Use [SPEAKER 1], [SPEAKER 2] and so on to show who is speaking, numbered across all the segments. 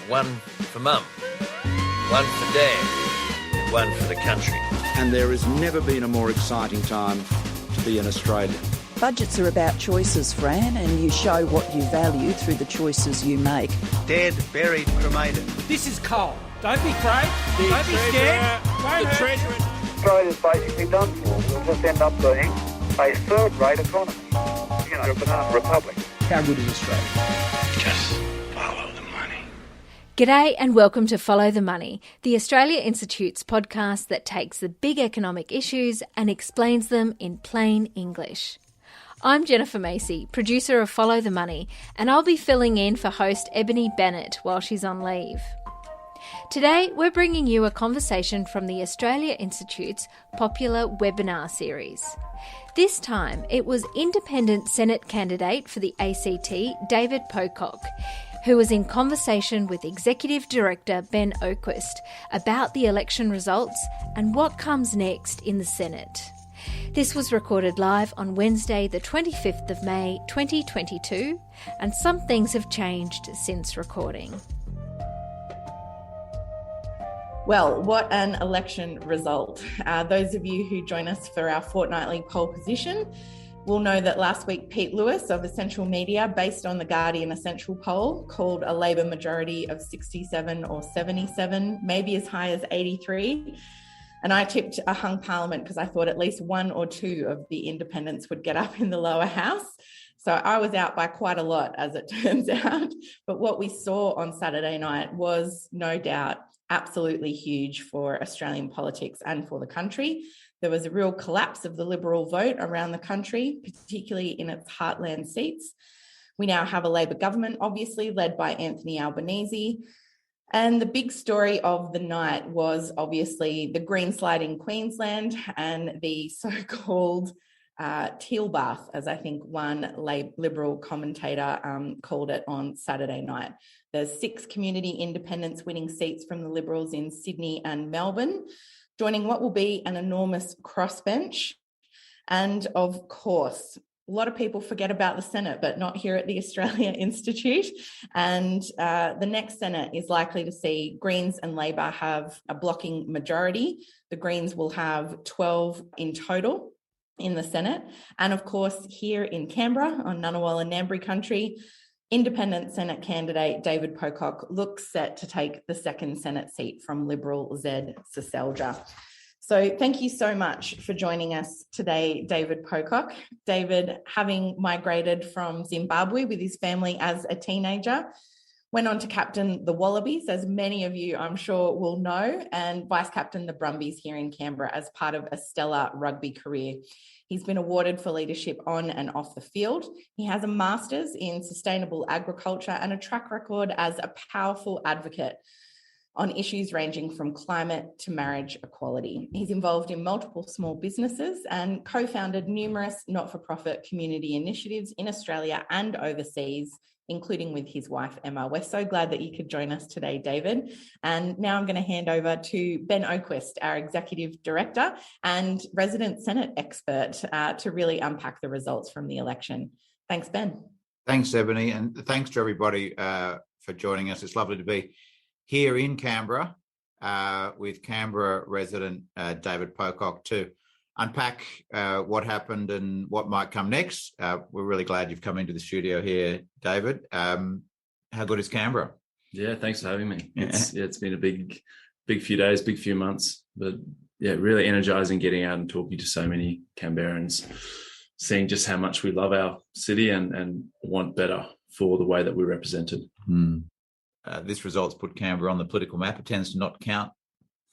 [SPEAKER 1] One for Mum, one for Dad, and one for the country.
[SPEAKER 2] And there has never been a more exciting time to be an Australian.
[SPEAKER 3] Budgets are about choices, Fran, and you show what you value through the choices you make.
[SPEAKER 4] Dead, buried, cremated.
[SPEAKER 5] This is coal. Don't be afraid. Don't be scared. The treasurer.
[SPEAKER 6] Australia's basically done for. We'll just end up being a third-rate economy. You know, a banana republic.
[SPEAKER 5] How good is Australia?
[SPEAKER 4] Just follow the money.
[SPEAKER 7] G'day and welcome to Follow the Money, the Australia Institute's podcast that takes the big economic issues and explains them in plain English. I'm Jennifer Macy, producer of Follow the Money, and I'll be filling in for host Ebony Bennett while she's on leave. Today, we're bringing you a conversation from the Australia Institute's popular webinar series. This time, it was independent Senate candidate for the ACT, David Pocock, who was in conversation with Executive Director Ben Oquist about the election results and what comes next in the Senate. This was recorded live on Wednesday, the 25th of May 2022, and some things have changed since recording.
[SPEAKER 8] Well, what an election result. Those of you who join us for our fortnightly poll position will know that last week Pete Lewis of Essential Media, based on the Guardian Essential poll, called a Labor majority of 67 or 77, maybe as high as 83. And I tipped a hung parliament because I thought at least one or two of the independents would get up in the lower house. So I was out by quite a lot, as it turns out. But what we saw on Saturday night was no doubt absolutely huge for Australian politics and for the country. There was a real collapse of the Liberal vote around the country, particularly in its heartland seats. We now have a Labor government, obviously, led by Anthony Albanese. And the big story of the night was obviously the green slide in Queensland and the so-called teal bath, as I think one Liberal commentator called it on Saturday night. There's 6 community independents winning seats from the Liberals in Sydney and Melbourne, joining what will be an enormous crossbench. And of course, a lot of people forget about the Senate, but not here at the Australia Institute. And the next Senate is likely to see Greens and Labor have a blocking majority. The Greens will have 12 in total in the Senate. And of course, here in Canberra on Ngunnawal and Ngambri country, independent Senate candidate David Pocock looks set to take the second Senate seat from Liberal Zed Seselja. So thank you so much for joining us today, David Pocock. David, having migrated from Zimbabwe with his family as a teenager, went on to captain the Wallabies, as many of you I'm sure will know, and vice-captain the Brumbies here in Canberra as part of a stellar rugby career. He's been awarded for leadership on and off the field. He has a master's in sustainable agriculture and a track record as a powerful advocate on issues ranging from climate to marriage equality. He's involved in multiple small businesses and co-founded numerous not-for-profit community initiatives in Australia and overseas, including with his wife, Emma. We're so glad that you could join us today, David. And now I'm going to hand over to Ben Oquist, our Executive Director and resident Senate expert, to really unpack the results from the election. Thanks, Ben.
[SPEAKER 9] Thanks, Ebony, and thanks to everybody for joining us. It's lovely to be here in Canberra with Canberra resident David Pocock to unpack what happened and what might come next. We're really glad you've come into the studio here, David. How good is Canberra?
[SPEAKER 10] Yeah, thanks for having me. It's been a big few days, big few months, but yeah, really energising getting out and talking to so many Canberrans, seeing just how much we love our city and want better for the way that we're represented.
[SPEAKER 9] This result's put Canberra on the political map. It tends to not count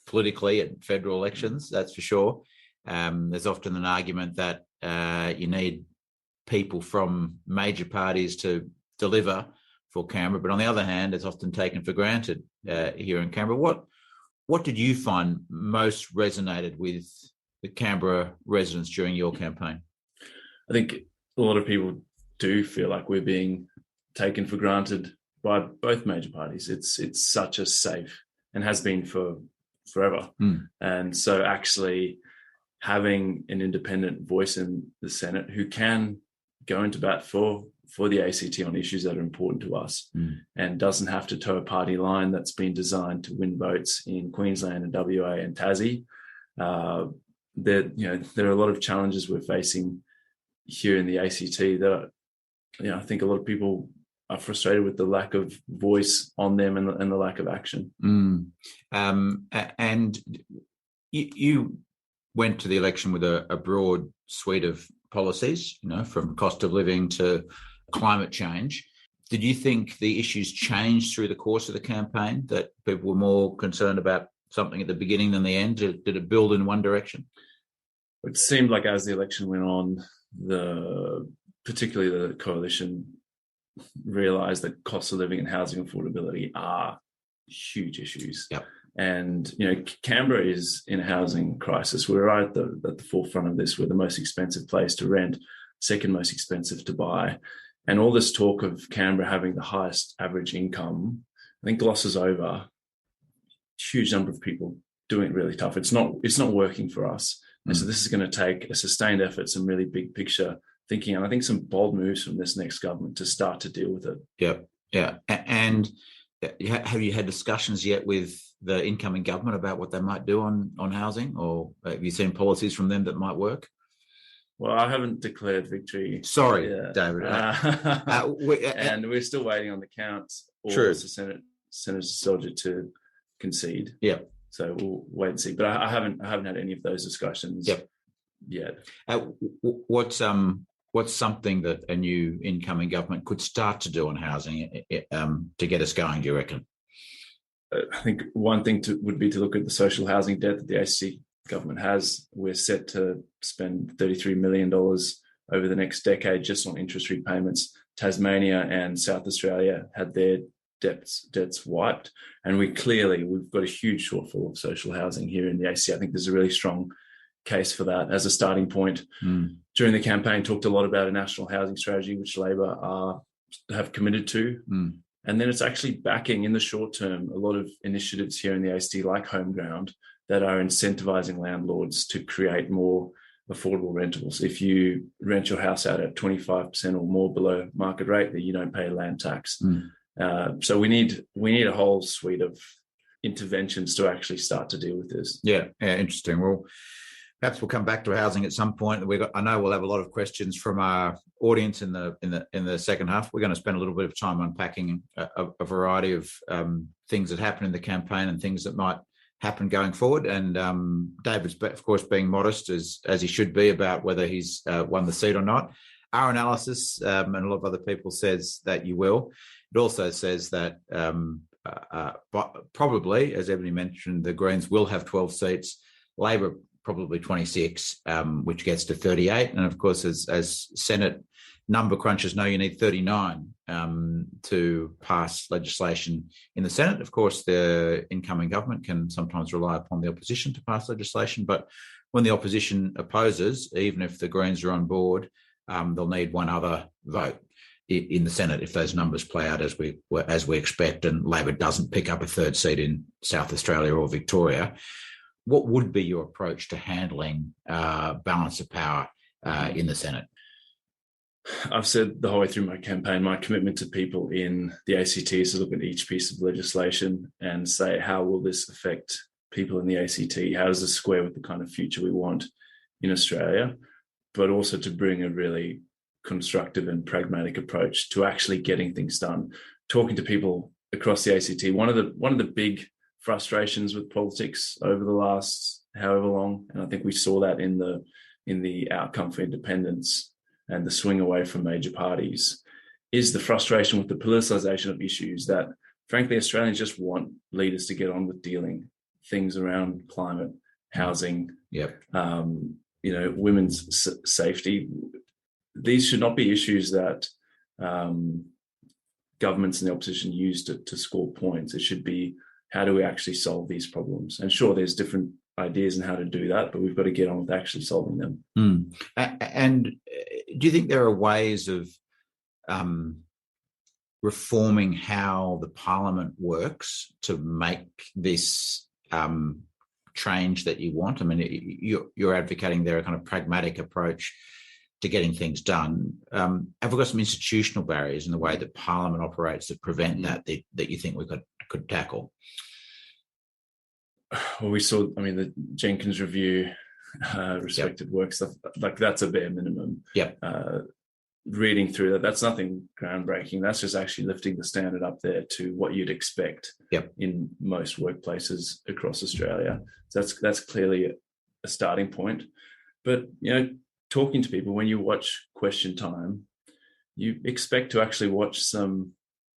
[SPEAKER 9] politically at federal elections, that's for sure. There's often an argument that you need people from major parties to deliver for Canberra, but on the other hand, it's often taken for granted here in Canberra. What did you find most resonated with the Canberra residents during your campaign?
[SPEAKER 10] I think a lot of people do feel like we're being taken for granted by both major parties. It's such a safe, and has been for forever. And so actually having an independent voice in the Senate who can go into bat for for the ACT on issues that are important to us, and doesn't have to toe a party line that's been designed to win votes in Queensland and WA and Tassie. There are a lot of challenges we're facing here in the ACT that I think a lot of people are frustrated with the lack of voice on them and the lack of action.
[SPEAKER 9] And you went to the election with a broad suite of policies, from cost of living to climate change. Did you think the issues changed through the course of the campaign, that people were more concerned about something at the beginning than the end? Did it build in one direction?
[SPEAKER 10] It seemed like as the election went on, particularly the coalition realised that cost of living and housing affordability are huge issues.
[SPEAKER 9] Yep.
[SPEAKER 10] And, Canberra is in a housing crisis. We're right at the forefront of this. We're the most expensive place to rent, second most expensive to buy. And all this talk of Canberra having the highest average income, I think glosses over huge number of people doing it really tough. It's not working for us. And so this is going to take a sustained effort, some really big picture thinking, and I think some bold moves from this next government to start to deal with it.
[SPEAKER 9] Yeah. And have you had discussions yet with the incoming government about what they might do on housing, or have you seen policies from them that might work?
[SPEAKER 10] Well, I haven't declared victory.
[SPEAKER 9] Sorry, David.
[SPEAKER 10] And we're still waiting on the counts or the Senator's Soldier to concede.
[SPEAKER 9] Yeah.
[SPEAKER 10] So we'll wait and see. But I haven't had any of those discussions yet.
[SPEAKER 9] What's something that a new incoming government could start to do on housing to get us going, do you reckon?
[SPEAKER 10] I think one thing would be to look at the social housing debt that the ACT government has. We're set to spend $33 million over the next decade just on interest repayments. Tasmania and South Australia had their debts wiped, and we've got a huge shortfall of social housing here in the ACT. I think there's a really strong case for that as a starting point. During the campaign, talked a lot about a national housing strategy, which Labor have committed to. And then it's actually backing in the short term a lot of initiatives here in the ACT, like Homeground, that are incentivising landlords to create more affordable rentals. If you rent your house out at 25% or more below market rate, then you don't pay land tax. So we need a whole suite of interventions to actually start to deal with this.
[SPEAKER 9] Yeah, interesting. Well, perhaps we'll come back to housing at some point. I know we'll have a lot of questions from our audience in the second half. We're going to spend a little bit of time unpacking a variety of things that happened in the campaign and things that might happen going forward. And David's, of course, being modest as he should be about whether he's won the seat or not. Our analysis and a lot of other people says that you will. It also says that probably, as Ebony mentioned, the Greens will have 12 seats. Labor probably 26, which gets to 38. And of course, as Senate number crunchers know, you need 39 to pass legislation in the Senate. Of course, the incoming government can sometimes rely upon the opposition to pass legislation, but when the opposition opposes, even if the Greens are on board, they'll need one other vote in the Senate if those numbers play out as we expect, and Labor doesn't pick up a third seat in South Australia or Victoria. What would be your approach to handling balance of power in the Senate?
[SPEAKER 10] I've said the whole way through my campaign, my commitment to people in the ACT is to look at each piece of legislation and say, how will this affect people in the ACT? How does this square with the kind of future we want in Australia? But also to bring a really constructive and pragmatic approach to actually getting things done. Talking to people across the ACT, one of the big frustrations with politics over the last however long, and I think we saw that in the outcome for independence and the swing away from major parties, is the frustration with the politicization of issues that, frankly, Australians just want leaders to get on with dealing. Things around climate, housing, women's safety. These should not be issues that governments and the opposition use to score points. It should be, how do we actually solve these problems? And sure, there's different ideas on how to do that, but we've got to get on with actually solving them.
[SPEAKER 9] And do you think there are ways of reforming how the Parliament works to make this change that you want? I mean, you're advocating there a kind of pragmatic approach to getting things done. Have we got some institutional barriers in the way that Parliament operates that prevent that you think we could tackle?
[SPEAKER 10] Well, we saw, the Jenkins review, respected work stuff, like that's a bare minimum. Reading through that's nothing groundbreaking. That's just actually lifting the standard up there to what you'd expect in most workplaces across Australia. So that's clearly a starting point. But, talking to people, when you watch Question Time, you expect to actually watch some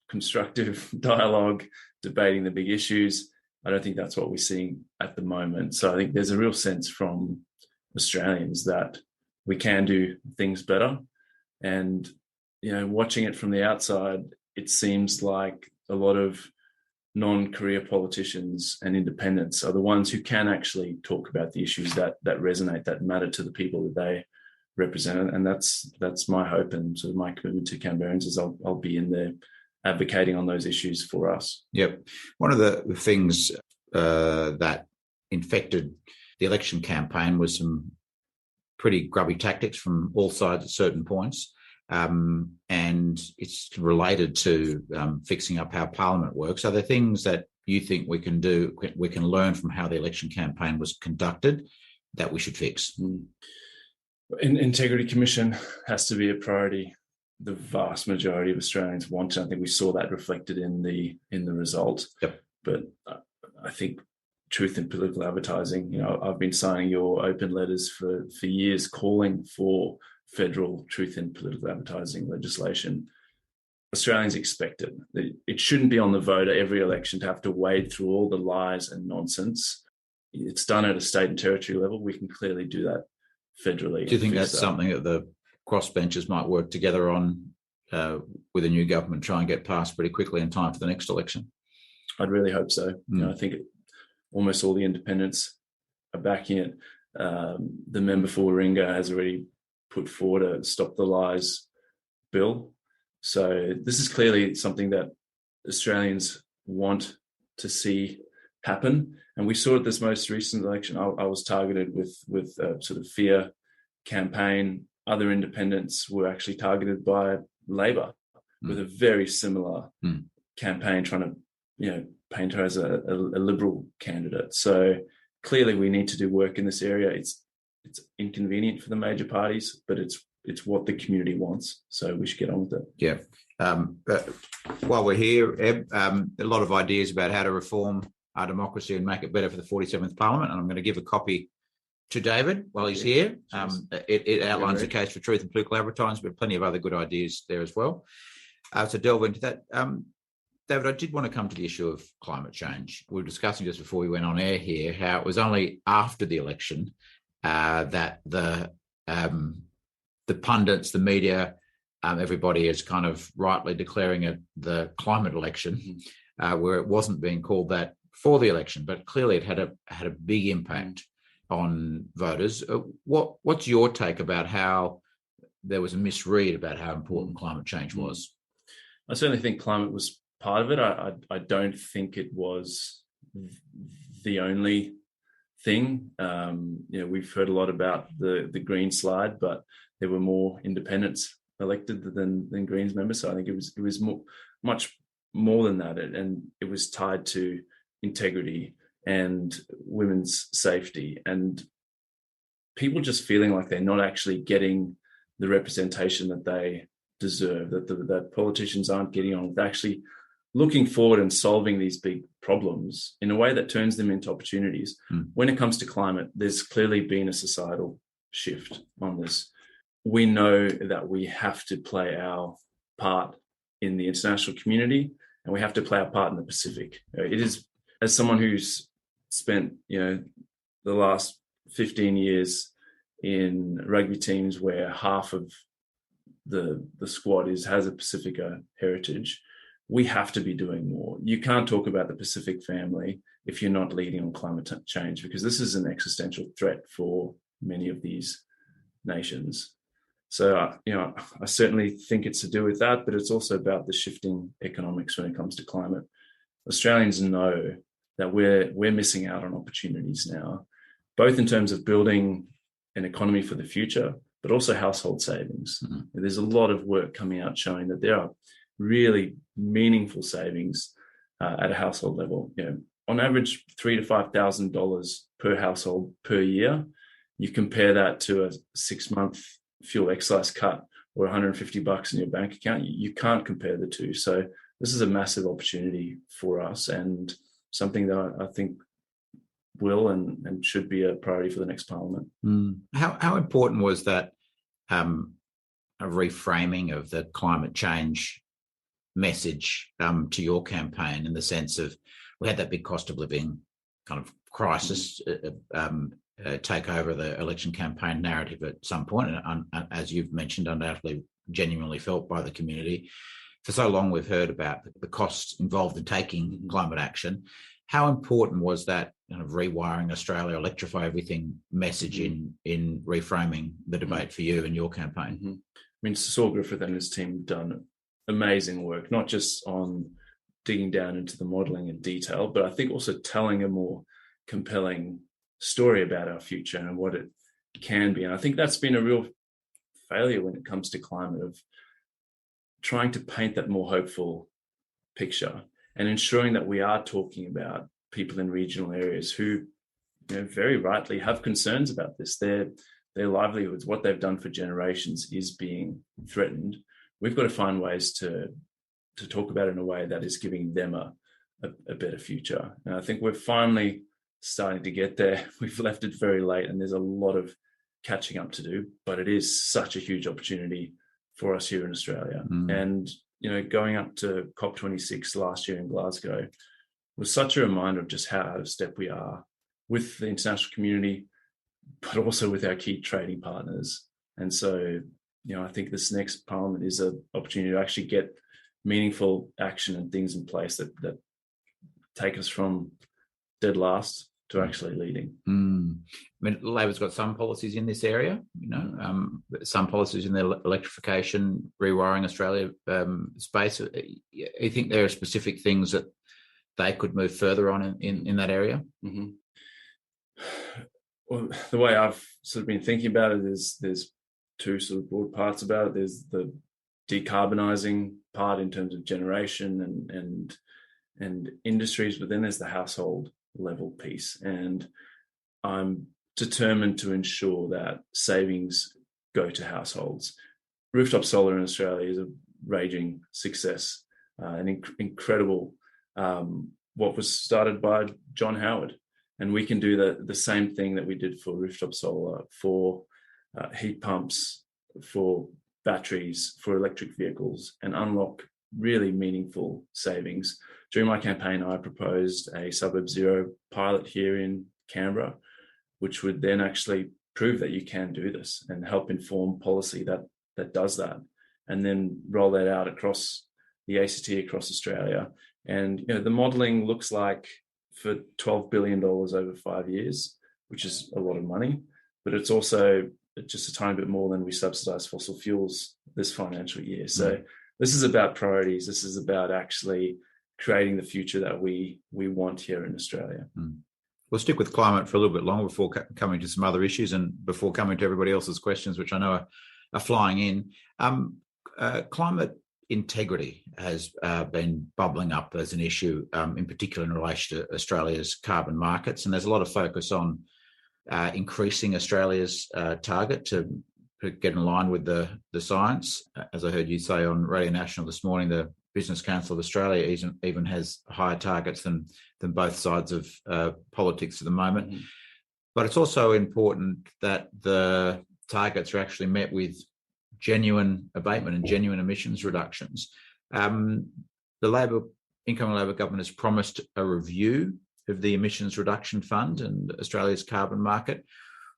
[SPEAKER 10] constructive dialogue, debating the big issues. I don't think that's what we're seeing at the moment. So I think there's a real sense from Australians that we can do things better. And, watching it from the outside, it seems like a lot of non-career politicians and independents are the ones who can actually talk about the issues that resonate, that matter to the people that they represent. And that's my hope and sort of my commitment to Canberrans is I'll be in there advocating on those issues for us.
[SPEAKER 9] Yep. One of the things that infected the election campaign was some pretty grubby tactics from all sides at certain points. And it's related to fixing up how Parliament works. Are there things that you think we can do, we can learn from how the election campaign was conducted that we should fix?
[SPEAKER 10] Integrity Commission has to be a priority. The vast majority of Australians want it. I think we saw that reflected in the result.
[SPEAKER 9] Yep.
[SPEAKER 10] But I think truth in political advertising, I've been signing your open letters for years calling for federal truth in political advertising legislation. Australians expect it. It shouldn't be on the voter every election to have to wade through all the lies and nonsense. It's done at a state and territory level. We can clearly do that federally.
[SPEAKER 9] Do you think that's something that the crossbenchers might work together on with a new government, try and get passed pretty quickly in time for the next election?
[SPEAKER 10] I'd really hope so. I think almost all the independents are backing it. The member for Warringah has already put forward a Stop the Lies bill. So this is clearly something that Australians want to see happen. And we saw at this most recent election, I was targeted with a sort of fear campaign. Other independents were actually targeted by Labor with a very similar campaign trying to, paint her as a Liberal candidate. So clearly we need to do work in this area. It's inconvenient for the major parties, but it's what the community wants. So we should get on with it.
[SPEAKER 9] Yeah. But while we're here, Eb, a lot of ideas about how to reform our democracy and make it better for the 47th Parliament. And I'm going to give a copy to David while he's here. It outlines the case for truth and political advertising, but plenty of other good ideas there as well. So delve into that. David, I did want to come to the issue of climate change. We were discussing just before we went on air here how it was only after the election that the pundits, the media, everybody is kind of rightly declaring it the climate election, where it wasn't being called that for the election, but clearly it had a big impact on voters. What's your take about how there was a misread about how important climate change was?
[SPEAKER 10] I certainly think climate was part of it. I don't think it was the only thing. We've heard a lot about the Green slide, but there were more independents elected than Greens members. So I think it was much more than that, and it was tied to integrity and women's safety and people just feeling like they're not actually getting the representation that they deserve, that politicians aren't getting on with actually looking forward and solving these big problems in a way that turns them into opportunities. When it comes to climate, there's clearly been a societal shift on this. We know that we have to play our part in the international community and we have to play our part in the Pacific. It is, as someone who's spent, the last 15 years in rugby teams where half of the squad has a Pacifica heritage, we have to be doing more. You can't talk about the Pacific family if you're not leading on climate change, because this is an existential threat for many of these nations. So, I certainly think it's to do with that, but it's also about the shifting economics when it comes to climate. Australians know that we're missing out on opportunities now, both in terms of building an economy for the future, but also household savings. There's a lot of work coming out showing that there are really meaningful savings at a household level. On average, $3,000 to $5,000 per household per year. You compare that to a 6-month fuel excise cut or $150 in your bank account. You can't compare the two. So this is a massive opportunity for us, and something that I think will and should be a priority for the next Parliament.
[SPEAKER 9] How important was that a reframing of the climate change message to your campaign, in the sense of, we had that big cost of living kind of crisis take over the election campaign narrative at some point, and as you've mentioned, undoubtedly genuinely felt by the community. For so long we've heard about the costs involved in taking climate action. How important was that kind of rewiring Australia, electrify everything message in reframing the debate for you and your campaign?
[SPEAKER 10] I mean, Saul Griffith and his team have done amazing work, not just on digging down into the modelling in detail, but I think also telling a more compelling story about our future and what it can be. And I think that's been a real failure when it comes to climate, of trying to paint that more hopeful picture and ensuring that we are talking about people in regional areas who, very rightly have concerns about this. Their livelihoods, what they've done for generations, is being threatened. We've got to find ways to talk about it in a way that is giving them a better future. And I think we're finally starting to get there. We've left it very late, and there's a lot of catching up to do, but it is such a huge opportunity for us here in Australia. And going up to COP26 last year in Glasgow was such a reminder of just how out of step we are with the international community, but also with our key trading partners. And so, I think this next Parliament is an opportunity to actually get meaningful action and things in place that take us from dead last to actually leading.
[SPEAKER 9] I mean, Labor's got some policies in this area, some policies in the electrification, rewiring Australia space. You think there are specific things that they could move further on in that area?
[SPEAKER 10] Well, the way I've sort of been thinking about it is there's two sort of broad parts about it. There's the decarbonising part in terms of generation and industries, but then there's the household level piece. And I'm determined to ensure that savings go to households. Rooftop solar in Australia is a raging success, an incredible, what was started by John Howard. And we can do the same thing that we did for rooftop solar, for heat pumps, for batteries, for electric vehicles, and unlock really meaningful savings. During my campaign, I proposed a Suburb Zero pilot here in Canberra, which would then actually prove that you can do this and help inform policy that does that, and then roll that out across the ACT, across Australia. And the modelling looks like, for $12 billion over 5 years, which is a lot of money, but it's also just a tiny bit more than we subsidise fossil fuels this financial year. So this is about priorities. This is about actually creating the future that we want here in Australia.
[SPEAKER 9] We'll stick with climate for a little bit longer before coming to some other issues and before coming to everybody else's questions, which I know are flying in. Climate integrity has been bubbling up as an issue, in particular in relation to Australia's carbon markets. And there's a lot of focus on increasing Australia's target to get in line with the science. As I heard you say on Radio National this morning, the Business Council of Australia even has higher targets than both sides of politics at the moment. But it's also important that the targets are actually met with genuine abatement and genuine emissions reductions. The incoming Labor government has promised a review of the Emissions Reduction Fund and Australia's carbon market.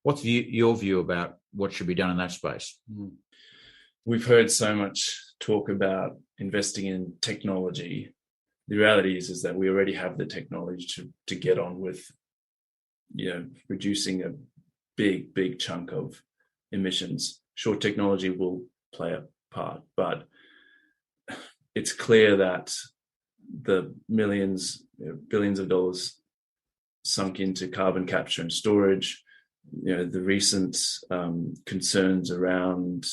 [SPEAKER 9] What's your view about what should be done in that space?
[SPEAKER 10] We've heard so much talk about investing in technology. The reality is that we already have the technology to get on with reducing a big chunk of emissions. Sure, technology will play a part, but it's clear that the millions, billions of dollars sunk into carbon capture and storage, the recent concerns around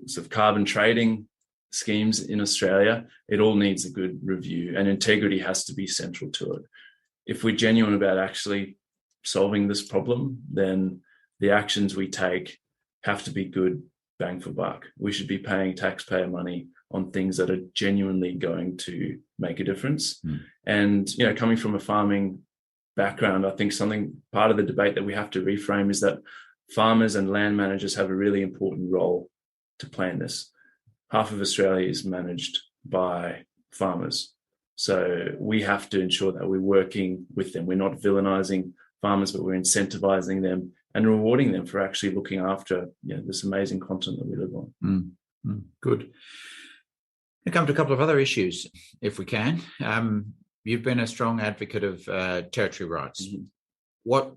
[SPEAKER 10] sort of carbon trading schemes in Australia, it all needs a good review, and integrity has to be central to it. If we're genuine about actually solving this problem, then the actions we take have to be good bang for buck. We should be paying taxpayer money on things that are genuinely going to make a difference. And, coming from a farming background, I think part of the debate that we have to reframe is that farmers and land managers have a really important role to play in this. Half of Australia is managed by farmers. So we have to ensure that we're working with them. We're not villainising farmers, but we're incentivising them and rewarding them for actually looking after this amazing continent that we live on.
[SPEAKER 9] Good. We'll come to a couple of other issues, if we can. You've been a strong advocate of territory rights. What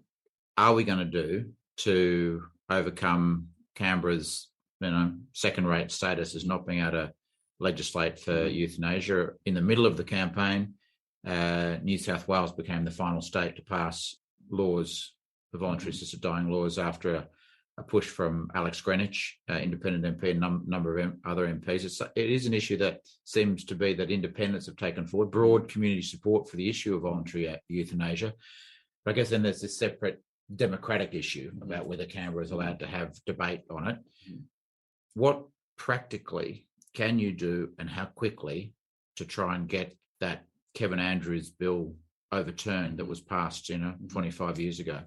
[SPEAKER 9] are we going to do to overcome Canberra's second-rate status as not being able to legislate for euthanasia? In the middle of the campaign, New South Wales became the final state to pass laws, the voluntary assisted dying laws, after a push from Alex Greenwich, independent MP, and a number of other MPs. It is an issue that seems to be that independents have taken forward, broad community support for the issue of voluntary euthanasia. But I guess then there's this separate democratic issue about whether Canberra is allowed to have debate on it. What practically can you do, and how quickly, to try and get that Kevin Andrews bill overturned that was passed 25 years ago?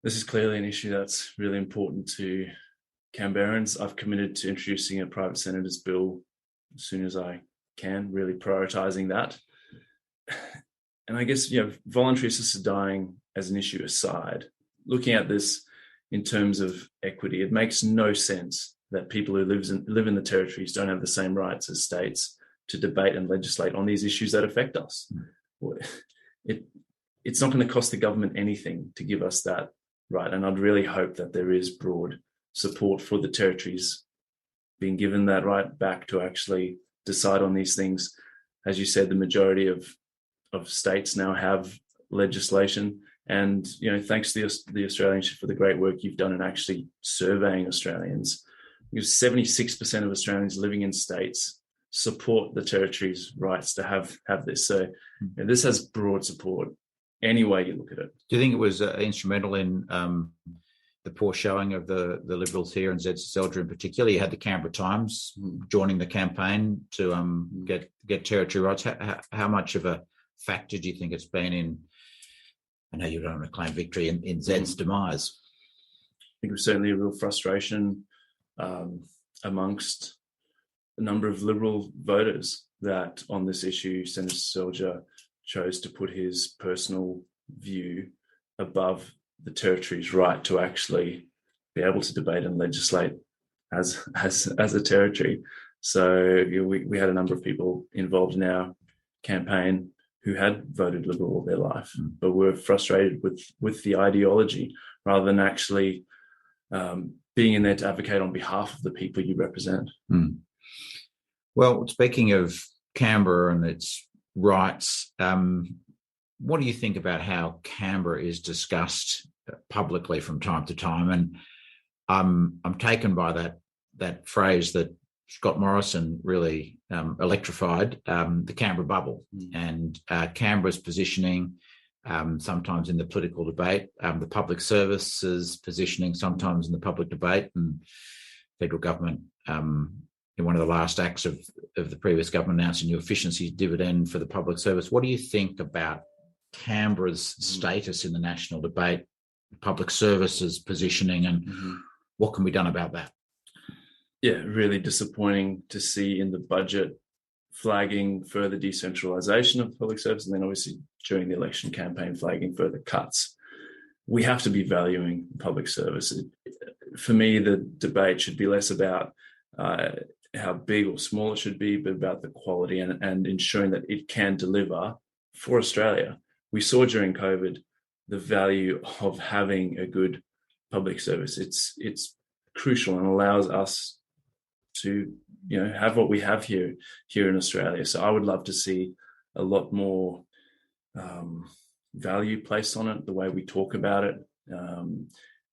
[SPEAKER 10] This is clearly an issue that's really important to Canberrans. I've committed to introducing a private senator's bill as soon as I can, really prioritising that. And I guess, voluntary assisted dying as an issue aside, looking at this in terms of equity, it makes no sense that people who live in the territories don't have the same rights as states to debate and legislate on these issues that affect us. It's not going to cost the government anything to give us that right. And I'd really hope that there is broad support for the territories being given that right back to actually decide on these things. As you said, the majority of states now have legislation. And, thanks to the Australian Institute for the great work you've done in actually surveying Australians, because 76% of Australians living in states support the territory's rights to have this. So this has broad support any way you look at it.
[SPEAKER 9] Do you think it was instrumental in the poor showing of the Liberals here, and Zed Seldra in particular? You had the Canberra Times joining the campaign to get territory rights. How much of a factor do you think it's been in, I know you don't want to claim victory, in Zed's demise?
[SPEAKER 10] I think it was certainly a real frustration amongst a number of Liberal voters that on this issue, Senator Seldra chose to put his personal view above the territory's right to actually be able to debate and legislate as a territory. So we had a number of people involved in our campaign who had voted Liberal all their life, but were frustrated with the ideology rather than actually being in there to advocate on behalf of the people you represent.
[SPEAKER 9] Well, speaking of Canberra and its rights, what do you think about how Canberra is discussed publicly from time to time? And I'm taken by that phrase that Scott Morrison really electrified, the Canberra bubble, and Canberra's positioning, sometimes in the political debate, the public services positioning sometimes in the public debate, and federal government in one of the last acts of the previous government announced a new efficiency dividend for the public service. What do you think about Canberra's status in the national debate, public services positioning, and what can be done about that?
[SPEAKER 10] Yeah, really disappointing to see in the budget flagging further decentralisation of public service, and then obviously during the election campaign flagging further cuts. We have to be valuing public service. For me, the debate should be less about how big or small it should be, but about the quality and ensuring that it can deliver for Australia. We saw during COVID the value of having a good public service. It's crucial and allows us to have what we have here in Australia. So I would love to see a lot more value placed on it, the way we talk about it,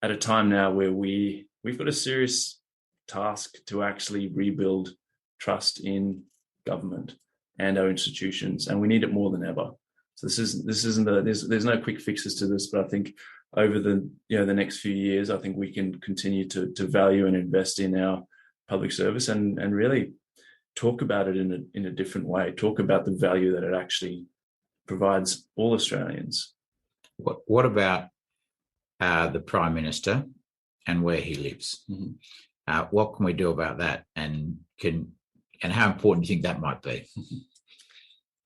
[SPEAKER 10] at a time now where we've got a serious task to actually rebuild trust in government and our institutions, and we need it more than ever. So there's no quick fixes to this, but I think over the next few years, I think we can continue to value and invest in our public service and really talk about it in a different way. Talk about the value that it actually provides all Australians.
[SPEAKER 9] What about the Prime Minister and where he lives?
[SPEAKER 10] Mm-hmm.
[SPEAKER 9] What can we do about that, and how important do you think that might be?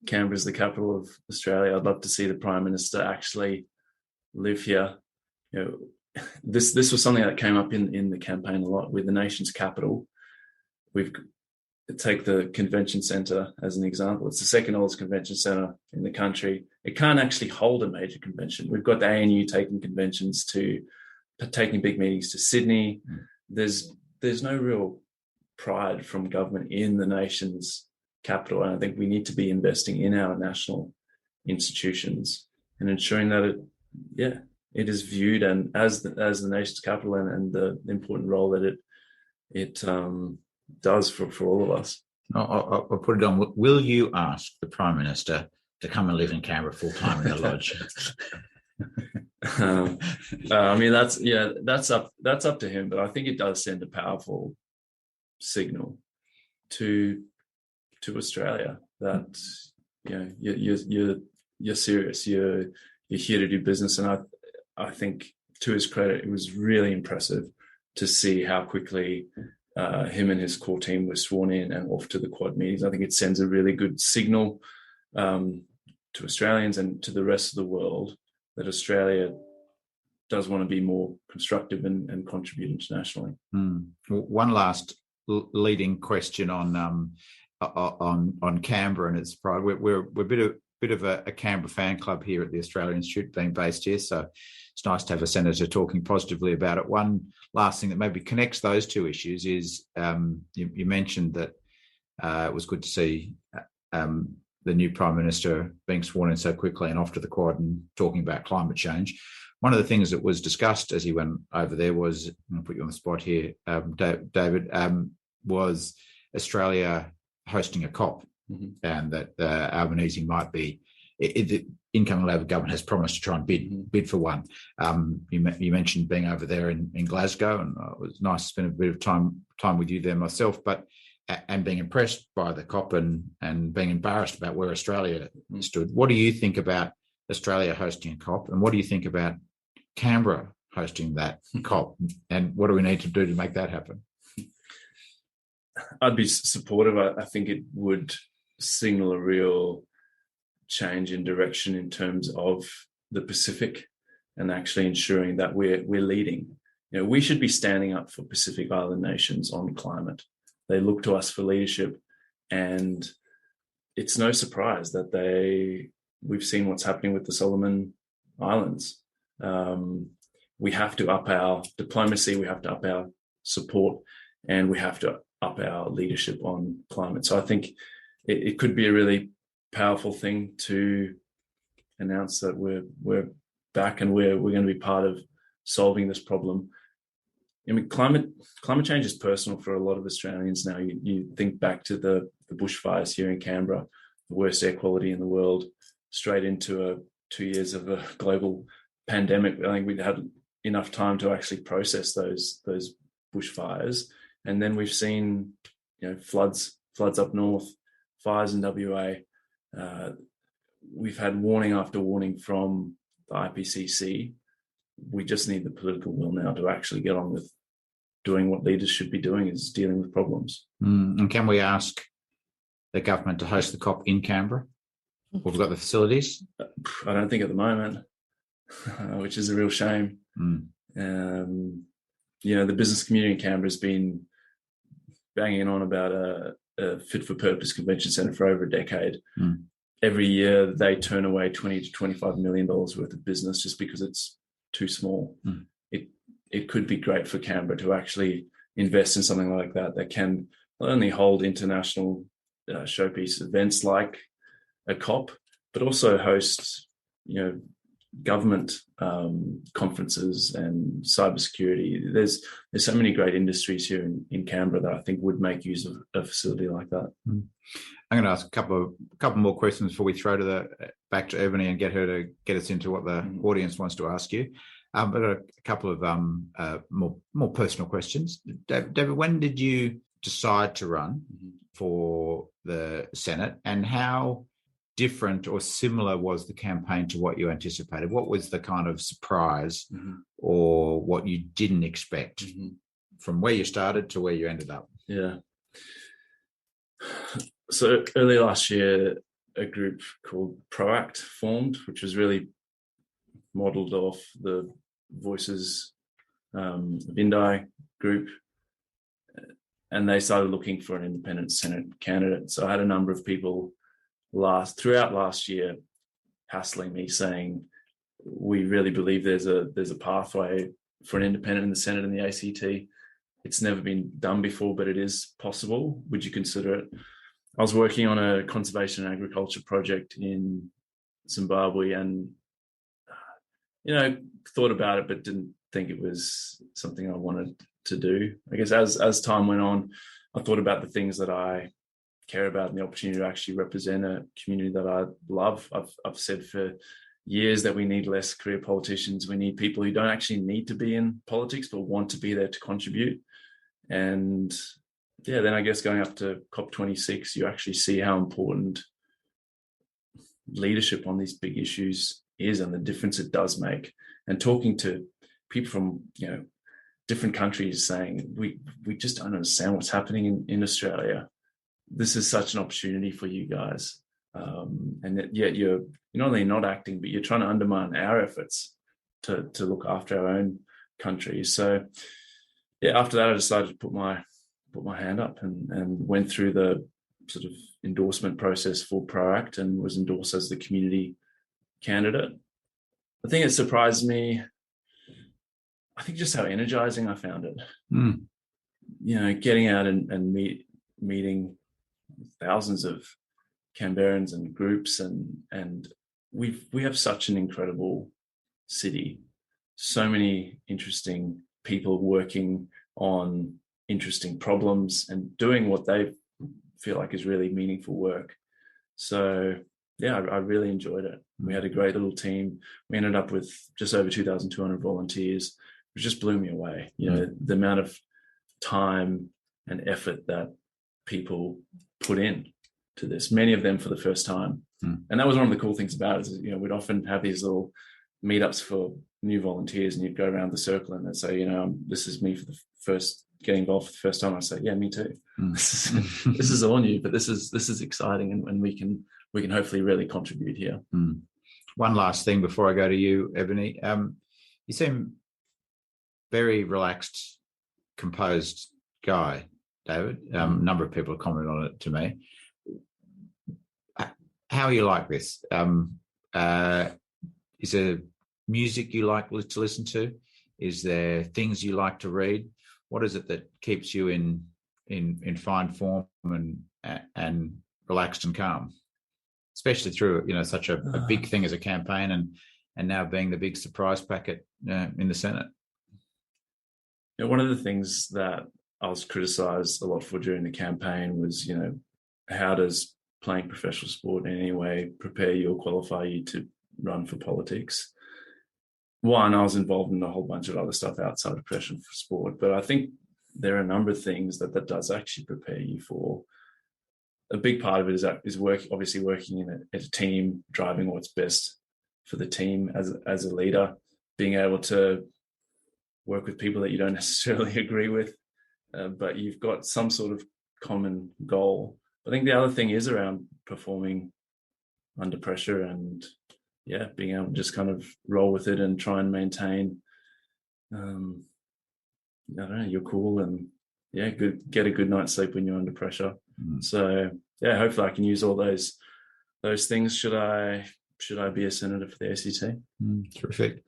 [SPEAKER 10] Canberra is the capital of Australia. I'd love to see the Prime Minister actually live here. This was something that came up in the campaign a lot with the nation's capital. Take the convention centre as an example. It's the second oldest convention centre in the country. It can't actually hold a major convention. We've got the ANU taking big meetings to Sydney. There's no real pride from government in the nation's capital, and I think we need to be investing in our national institutions and ensuring that it is viewed and as the nation's capital and the important role that it does for all of us.
[SPEAKER 9] I'll put it on. Will you ask the Prime Minister to come and live in Canberra full time in the lodge?
[SPEAKER 10] I mean, that's up to him, but I think it does send a powerful signal to Australia that you're serious. You're here to do business, and I think to his credit, it was really impressive to see how quickly him and his core team were sworn in and off to the Quad meetings. I think it sends a really good signal to Australians and to the rest of the world that Australia does want to be more constructive and contribute internationally.
[SPEAKER 9] One last leading question on Canberra and its pride. We're a bit of a Canberra fan club here at the Australian Institute, being based here, so it's nice to have a senator talking positively about it. One last thing that maybe connects those two issues is you mentioned that it was good to see the new Prime Minister being sworn in so quickly and off to the Quad and talking about climate change. One of the things that was discussed as he went over there was, I'll put you on the spot here, David, was Australia hosting a COP, and that Albanese might be. The incoming Labor government has promised to try and bid for one. You mentioned being over there in Glasgow, and it was nice to spend a bit of time with you there myself, and being impressed by the COP and being embarrassed about where Australia stood. What do you think about Australia hosting a COP, and what do you think about Canberra hosting that COP, and what do we need to do to make that happen?
[SPEAKER 10] I'd be supportive. I think it would signal a real change in direction in terms of the Pacific and actually ensuring that we're leading. We should be standing up for Pacific Island nations on climate. They look to us for leadership, and it's no surprise that we've seen what's happening with the Solomon Islands. We have to up our diplomacy, we have to up our support, and we have to up our leadership on climate. So I think it could be a really powerful thing to announce that we're back and we're going to be part of solving this problem. I mean, climate change is personal for a lot of Australians now. You think back to the bushfires here in Canberra, the worst air quality in the world, straight into 2 years of a global pandemic. I think we'd had enough time to actually process those bushfires, and then we've seen floods up north, fires in WA. We've had warning after warning from the IPCC. We just need the political will now to actually get on with doing what leaders should be doing, is dealing with problems.
[SPEAKER 9] And can we ask the government to host the COP in Canberra? We've got the facilities.
[SPEAKER 10] I don't think at the moment, which is a real shame. The business community in Canberra has been banging on about a fit-for-purpose convention centre for over a decade. Every year they turn away $20 to $25 million worth of business just because it's too small. It could be great for Canberra to actually invest in something like that can not only hold international showpiece events like a COP, but also host government conferences and cybersecurity. There's so many great industries here in Canberra that I think would make use of a facility like that.
[SPEAKER 9] I'm going to ask a couple more questions before we throw back to Ebony and get her to get us into what the audience wants to ask you. But a couple of more personal questions. David, when did you decide to run for the Senate, and how different or similar was the campaign to what you anticipated? What was the kind of surprise or what you didn't expect from where you started to where you ended up?
[SPEAKER 10] Yeah. So early last year, a group called ProAct formed, which was really modelled off the Voices of Indi group. And they started looking for an independent Senate candidate. So I had a number of people throughout last year hassling me saying, we really believe there's a pathway for an independent in the Senate and the ACT. It's never been done before, but it is possible. Would you consider it? I was working on a conservation and agriculture project in Zimbabwe and, thought about it, but didn't think it was something I wanted to do. I guess as time went on, I thought about the things that I care about and the opportunity to actually represent a community that I love. I've said for years that we need less career politicians. We need people who don't actually need to be in politics, but want to be there to contribute. And then I guess going up to COP26, you actually see how important leadership on these big issues is and the difference it does make. And talking to people from, different countries saying, we just don't understand what's happening in Australia. This is such an opportunity for you guys. And yet you're not only not acting, but you're trying to undermine our efforts to look after our own country. So after that, I decided to put my hand up and went through the sort of endorsement process for ProAct and was endorsed as the community candidate. The thing that surprised me, I think, just how energizing I found it. Getting out and meeting thousands of Canberrans and groups, and we have such an incredible city. So many interesting people working on interesting problems and doing what they feel like is really meaningful work. So I really enjoyed it. We had a great little team. We ended up with just over 2,200 volunteers, which just blew me away. The amount of time and effort that people put in to this, many of them for the first time. And that was one of the cool things about it is, we'd often have these little meetups for new volunteers and you'd go around the circle and they'd say, this is me for the first, getting involved for the first time. I say, yeah, me too. This is all new, but this is exciting and we can hopefully really contribute here.
[SPEAKER 9] One last thing before I go to you, Ebony. You seem very relaxed, composed guy, David. A number of people have commented on it to me. How are you like this? Is there music you like to listen to? Is there things you like to read? What is it that keeps you in fine form and relaxed and calm, especially through such a big thing as a campaign and now being the big surprise packet in the Senate?
[SPEAKER 10] One of the things that I was criticised a lot for during the campaign was, how does playing professional sport in any way prepare you or qualify you to run for politics? One, I was involved in a whole bunch of other stuff outside of professional sport, but I think there are a number of things that does actually prepare you for. A big part of it is obviously working in a team, driving what's best for the team as a leader, being able to work with people that you don't necessarily agree with, but you've got some sort of common goal. I think the other thing is around performing under pressure and being able to just kind of roll with it and try and maintain, you're cool and get a good night's sleep when you're under pressure. So hopefully I can use all those things. Should I be a senator for the ACT?
[SPEAKER 9] Terrific.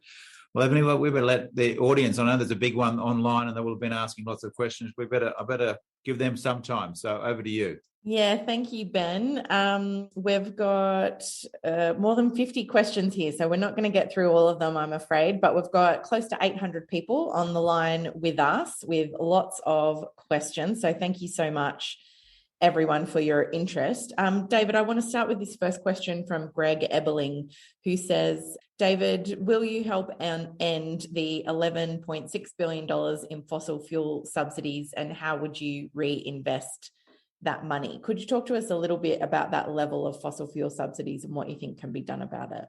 [SPEAKER 9] Well, Ebony, we better let the audience, I know there's a big one online and they will have been asking lots of questions. I better give them some time. So over to you.
[SPEAKER 8] Yeah, thank you, Ben. We've got more than 50 questions here, so we're not going to get through all of them, I'm afraid, but we've got close to 800 people on the line with us with lots of questions. So thank you so much, everyone, for your interest. David, I want to start with this first question from Greg Ebeling, who says, David, will you help end the $11.6 billion in fossil fuel subsidies, and how would you reinvest that money? Could you talk to us a little bit about that level of fossil fuel subsidies and what you think can be done about it?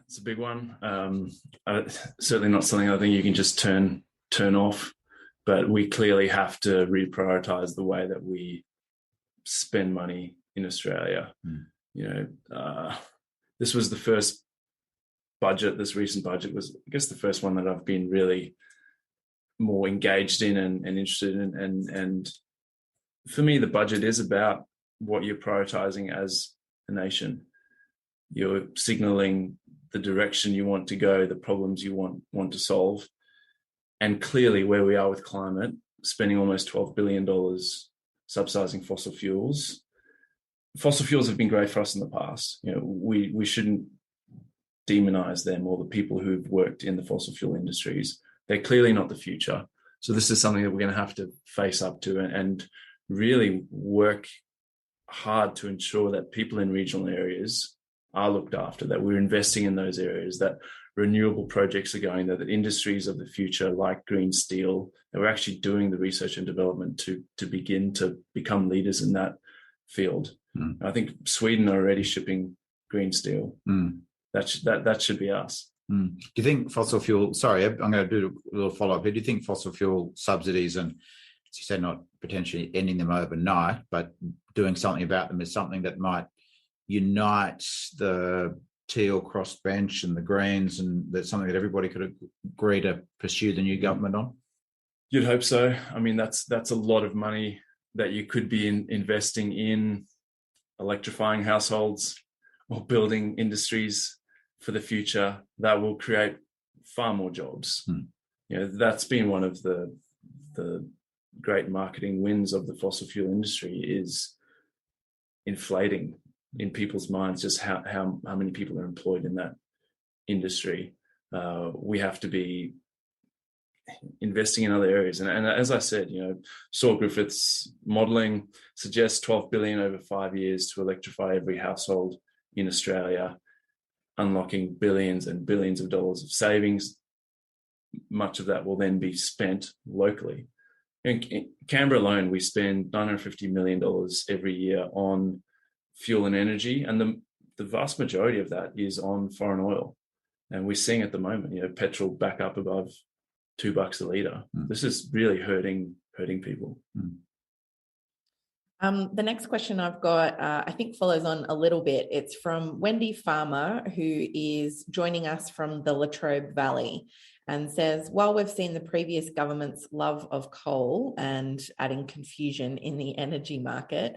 [SPEAKER 10] It's a big one. Certainly not something I think you can just turn off, but we clearly have to reprioritize the way that we spend money in Australia. This was the first budget. This recent budget was, I guess, the first one that I've been really more engaged in and interested in. And for me, the budget is about what you're prioritizing as a nation. You're signaling the direction you want to go, the problems you want to solve. And clearly where we are with climate, spending almost $12 billion subsidizing fossil fuels. Fossil fuels have been great for us in the past. We shouldn't demonize them or the people who've worked in the fossil fuel industries. They're clearly not the future. So this is something that we're going to have to face up to and really work hard to ensure that people in regional areas are looked after, that we're investing in those areas, that renewable projects are going, that the industries of the future like green steel, that we're actually doing the research and development to begin to become leaders in that field. I think Sweden are already shipping green steel. That should be us.
[SPEAKER 9] Do you think fossil fuel, sorry, I'm going to do a little follow-up here. Do you think fossil fuel subsidies and, as you said, not potentially ending them overnight, but doing something about them is something that might unite the Teal crossbench and the Greens, and that's something that everybody could agree to pursue the new government on?
[SPEAKER 10] You'd hope so. I mean, that's a lot of money that you could be investing in electrifying households or building industries for the future that will create far more jobs. That's been one of the great marketing wins of the fossil fuel industry, is inflating in people's minds just how many people are employed in that industry. We have to be investing in other areas. And as I said, Saul Griffith's modelling suggests $12 billion over 5 years to electrify every household in Australia, unlocking billions and billions of dollars of savings. Much of that will then be spent locally. In Canberra alone, we spend $950 million every year on fuel and energy, and the vast majority of that is on foreign oil. And we're seeing at the moment, petrol back up above $2 a litre. This is really hurting people.
[SPEAKER 8] The next question I've got, I think follows on a little bit. It's from Wendy Farmer, who is joining us from the Latrobe Valley, and says, while we've seen the previous government's love of coal and adding confusion in the energy market,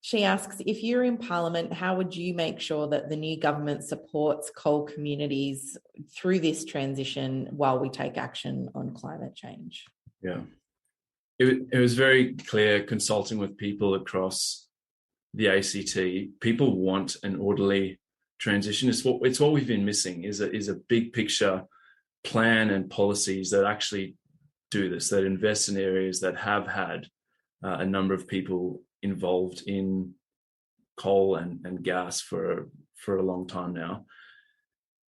[SPEAKER 8] she asks, if you're in Parliament, how would you make sure that the new government supports coal communities through this transition while we take action on climate change?
[SPEAKER 10] Yeah. It was very clear, consulting with people across the ACT, people want an orderly transition. It's what we've been missing is a big picture plan and policies that actually do this, that invest in areas that have had a number of people involved in coal and gas for a long time now.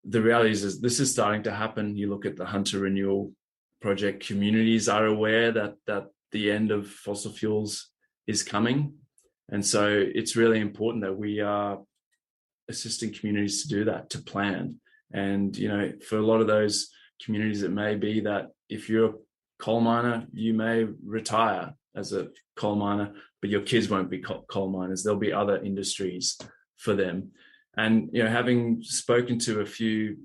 [SPEAKER 10] The reality is this is starting to happen. You look at the Hunter Renewal Project, communities are aware that the end of fossil fuels is coming. And so it's really important that we are assisting communities to do that, to plan. And, for a lot of those communities, it may be that if you're a coal miner, you may retire as a coal miner, but your kids won't be coal miners. There'll be other industries for them. And, having spoken to a few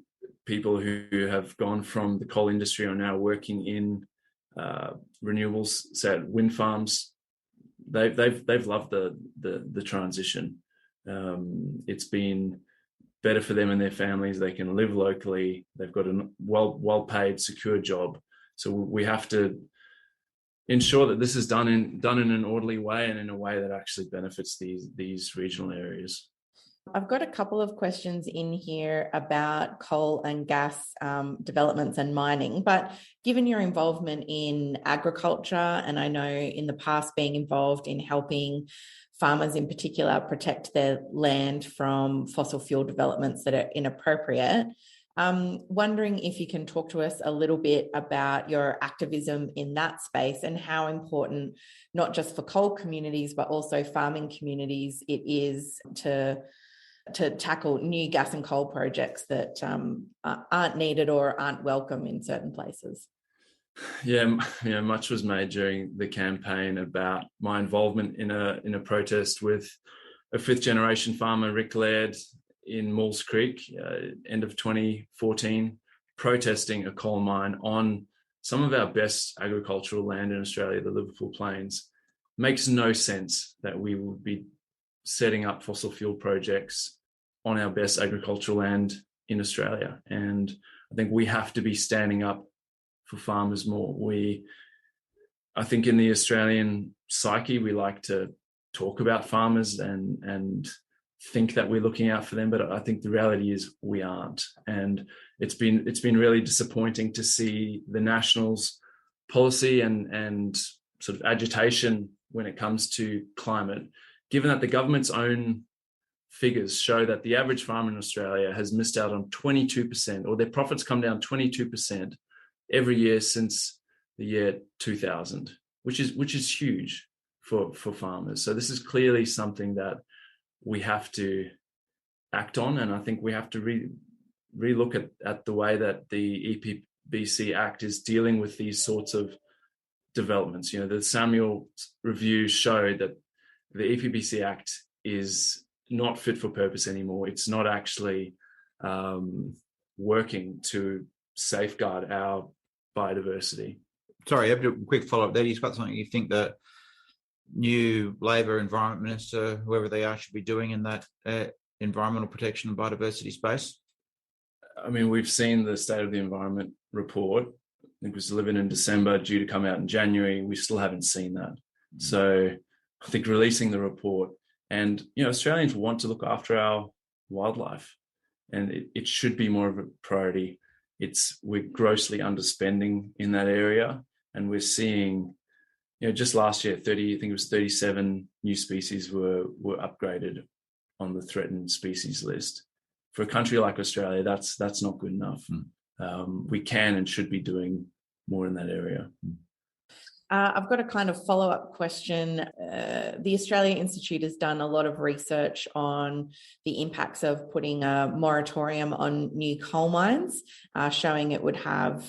[SPEAKER 10] people who have gone from the coal industry are now working in renewables, say at wind farms, they've loved the transition. It's been better for them and their families. They can live locally. They've got a well-paid, secure job. So we have to ensure that this is done in an orderly way and in a way that actually benefits these regional areas.
[SPEAKER 8] I've got a couple of questions in here about coal and gas developments and mining, but given your involvement in agriculture, and I know in the past being involved in helping farmers in particular protect their land from fossil fuel developments that are inappropriate, wondering if you can talk to us a little bit about your activism in that space and how important, not just for coal communities, but also farming communities, it is to tackle new gas and coal projects that aren't needed or aren't welcome in certain places.
[SPEAKER 10] Yeah, much was made during the campaign about my involvement in a protest with a fifth generation farmer, Rick Laird, in Maules Creek, end of 2014, protesting a coal mine on some of our best agricultural land in Australia, the Liverpool Plains. Makes no sense that we would be setting up fossil fuel projects on our best agricultural land in Australia. And I think we have to be standing up for farmers more. I think in the Australian psyche, we like to talk about farmers and think that we're looking out for them, but I think the reality is we aren't. And it's been really disappointing to see the Nationals' policy and sort of agitation when it comes to climate, given that the government's own figures show that the average farmer in Australia has missed out on 22%, or their profits come down 22% every year since the year 2000, which is huge for farmers. So this is clearly something that we have to act on, and I think we have to relook at the way that the EPBC Act is dealing with these sorts of developments. You know, the Samuel review showed that the EPBC Act is not fit for purpose anymore. It's not actually working to safeguard our biodiversity.
[SPEAKER 9] Sorry, a quick follow-up there. You've got something you think that new Labor Environment Minister, whoever they are, should be doing in that environmental protection and biodiversity space?
[SPEAKER 10] I mean, we've seen the State of the Environment report. I think it was delivered in December, due to come out in January. We still haven't seen that. So I think releasing the report, and Australians want to look after our wildlife, and it should be more of a priority. We're grossly underspending in that area, and we're seeing, just last year, 37 new species were upgraded on the threatened species list. For a country like Australia, that's not good enough. We can and should be doing more in that area.
[SPEAKER 8] I've got a kind of follow-up question. The Australia Institute has done a lot of research on the impacts of putting a moratorium on new coal mines, showing it would have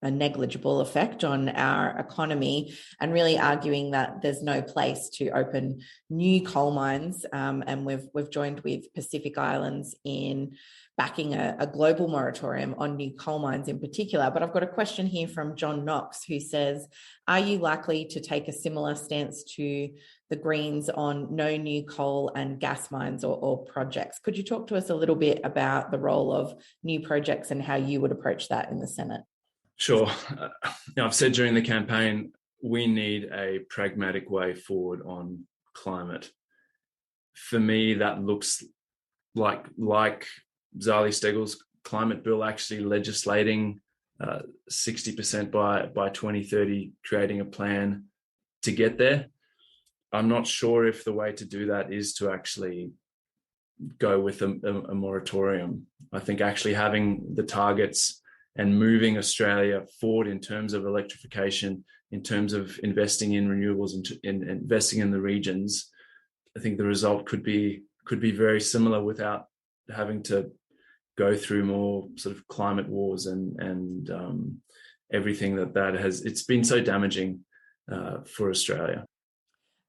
[SPEAKER 8] a negligible effect on our economy, and really arguing that there's no place to open new coal mines. And we've joined with Pacific Islands in backing a global moratorium on new coal mines in particular. But I've got a question here from John Knox, who says, are you likely to take a similar stance to the Greens on no new coal and gas mines or projects? Could you talk to us a little bit about the role of new projects and how you would approach that in the Senate?
[SPEAKER 10] Sure. I've said during the campaign, we need a pragmatic way forward on climate. For me, that looks like Zali Steggall's climate bill actually legislating 60% by 2030, creating a plan to get there. I'm not sure if the way to do that is to actually go with a moratorium. I think actually having the targets and moving Australia forward in terms of electrification, in terms of investing in renewables and investing in the regions, I think the result could be very similar without having to go through more sort of climate wars and everything that has. It's been so damaging for Australia.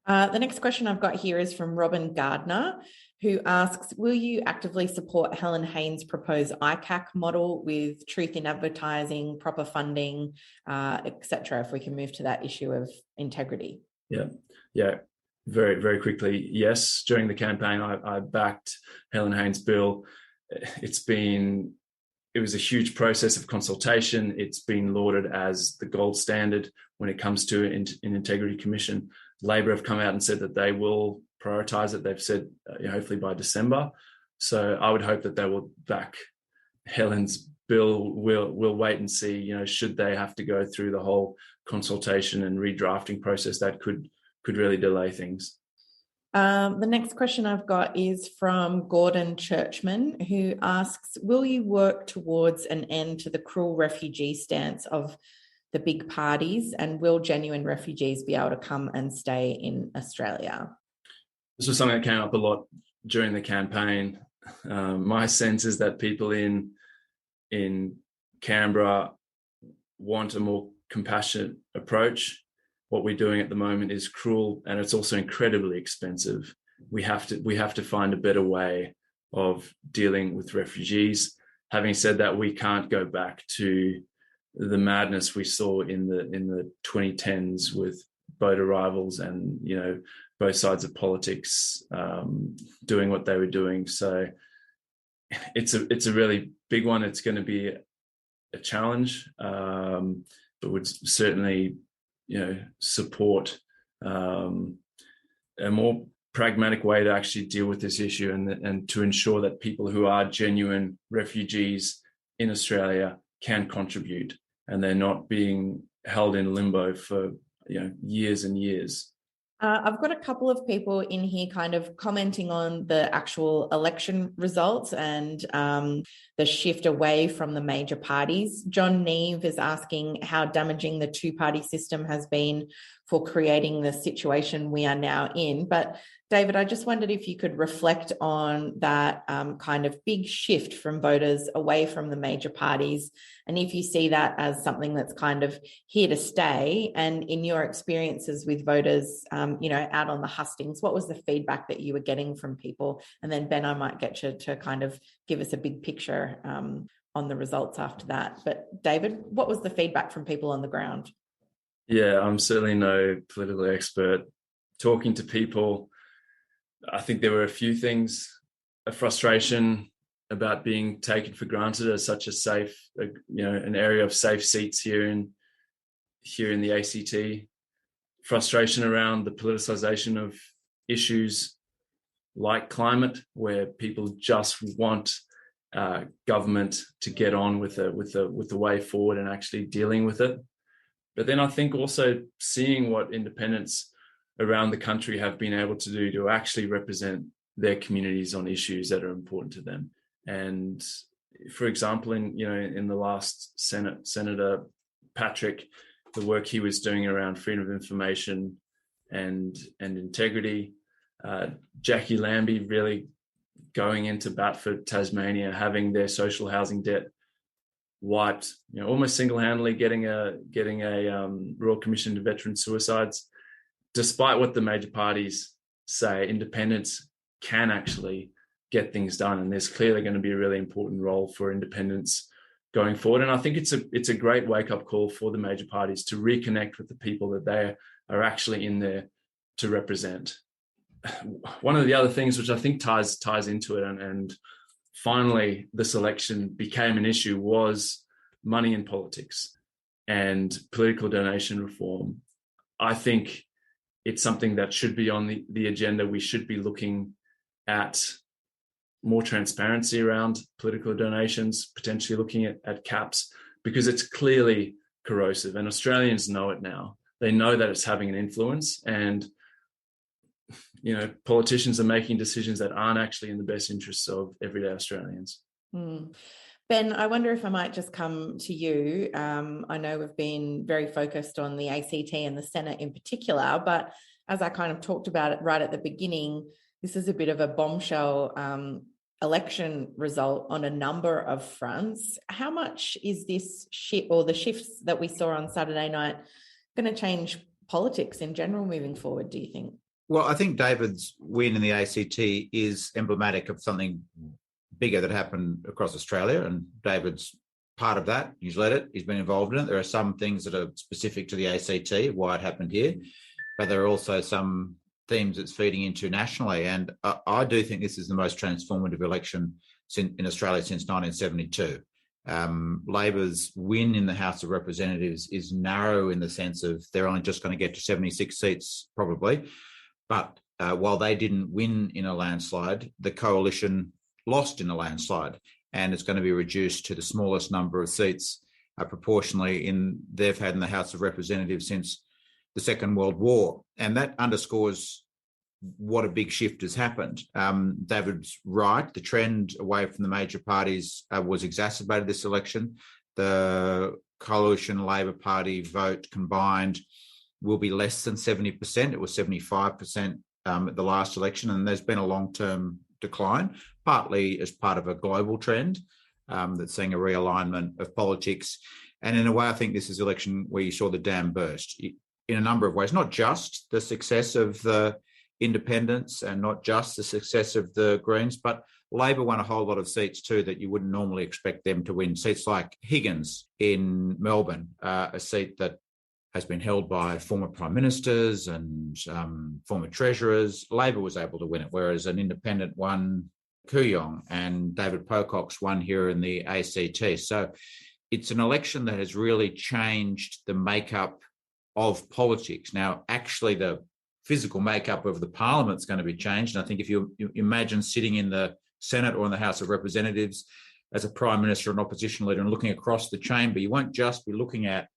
[SPEAKER 8] The next question I've got here is from Robin Gardner, who asks, will you actively support Helen Haynes' proposed ICAC model with truth in advertising, proper funding, etc., if we can move to that issue of integrity?
[SPEAKER 10] Yeah. Very, very quickly, yes. During the campaign, I backed Helen Haynes' bill. It's been it was a huge process of consultation. It's been lauded as the gold standard when it comes to an integrity commission. Labor have come out and said that they will prioritise it. They've said hopefully by December. So I would hope that they will back Helen's bill. We'll wait and see, should they have to go through the whole consultation and redrafting process, that could really delay things.
[SPEAKER 8] The next question I've got is from Gordon Churchman, who asks, will you work towards an end to the cruel refugee stance of the big parties, and will genuine refugees be able to come and stay in Australia?
[SPEAKER 10] This was something that came up a lot during the campaign. My sense is that people in Canberra want a more compassionate approach. What we're doing at the moment is cruel, and it's also incredibly expensive. We have to find a better way of dealing with refugees. Having said that, we can't go back to the madness we saw in the 2010s with boat arrivals and both sides of politics doing what they were doing. So it's a really big one. It's going to be a challenge, but would certainly support a more pragmatic way to actually deal with this issue, and to ensure that people who are genuine refugees in Australia can contribute, and they're not being held in limbo for years and years.
[SPEAKER 8] I've got a couple of people in here kind of commenting on the actual election results and the shift away from the major parties. John Neve is asking how damaging the two-party system has been for creating the situation we are now in. But David, I just wondered if you could reflect on that kind of big shift from voters away from the major parties, and if you see that as something that's kind of here to stay. And in your experiences with voters, out on the hustings, what was the feedback that you were getting from people? And then Ben, I might get you to kind of give us a big picture on the results after that. But David, what was the feedback from people on the ground?
[SPEAKER 10] Yeah, I'm certainly no political expert. Talking to people, I think there were a few things: a frustration about being taken for granted as such a safe, an area of safe seats here in the ACT. Frustration around the politicization of issues like climate, where people just want government to get on with the way forward and actually dealing with it. But then I think also seeing what independents around the country have been able to do to actually represent their communities on issues that are important to them. And for example, in the last Senate, Senator Patrick, the work he was doing around freedom of information and integrity, Jackie Lambie really going into bat for Tasmania, having their social housing debt wiped, almost single-handedly getting a Royal Commission into veteran suicides. Despite what the major parties say, independents can actually get things done, and there's clearly going to be a really important role for independents going forward. And I think it's a great wake-up call for the major parties to reconnect with the people that they are actually in there to represent. One of the other things which I think ties into it, and finally this election became an issue, was money in politics and political donation reform. I think it's something that should be on the agenda. We should be looking at more transparency around political donations, potentially looking at caps, because it's clearly corrosive, and Australians know it now. They know that it's having an influence, and politicians are making decisions that aren't actually in the best interests of everyday Australians.
[SPEAKER 8] Ben, I wonder if I might just come to you. I know we've been very focused on the ACT and the Senate in particular, but as I kind of talked about it right at the beginning, this is a bit of a bombshell election result on a number of fronts. How much is this shift, or the shifts that we saw on Saturday night, going to change politics in general moving forward, do you think?
[SPEAKER 9] Well, I think David's win in the ACT is emblematic of something bigger that happened across Australia, and David's part of that. He's led it. He's been involved in it. There are some things that are specific to the ACT, why it happened here, but there are also some themes it's feeding into nationally. And I do think this is the most transformative election in Australia since 1972. Labor's win in the House of Representatives is narrow in the sense of they're only just going to get to 76 seats probably. But while they didn't win in a landslide, the coalition lost in a landslide, and it's going to be reduced to the smallest number of seats proportionally they've had in the House of Representatives since the Second World War. And that underscores what a big shift has happened. David's right. The trend away from the major parties was exacerbated this election. The coalition Labor Party vote combined will be less than 70%. It was 75% at the last election, and there's been a long-term decline, partly as part of a global trend that's seeing a realignment of politics. And in a way, I think this is an election where you saw the dam burst in a number of ways, not just the success of the independents and not just the success of the Greens, but Labor won a whole lot of seats too that you wouldn't normally expect them to win. Seats like Higgins in Melbourne, a seat that has been held by former prime ministers and former treasurers. Labor was able to win it, whereas an independent won Kooyong, and David Pocock's won here in the ACT. So it's an election that has really changed the makeup of politics. Now, actually, the physical makeup of the parliament's going to be changed. And I think if you imagine sitting in the Senate or in the House of Representatives as a prime minister and opposition leader and looking across the chamber, you won't just be looking at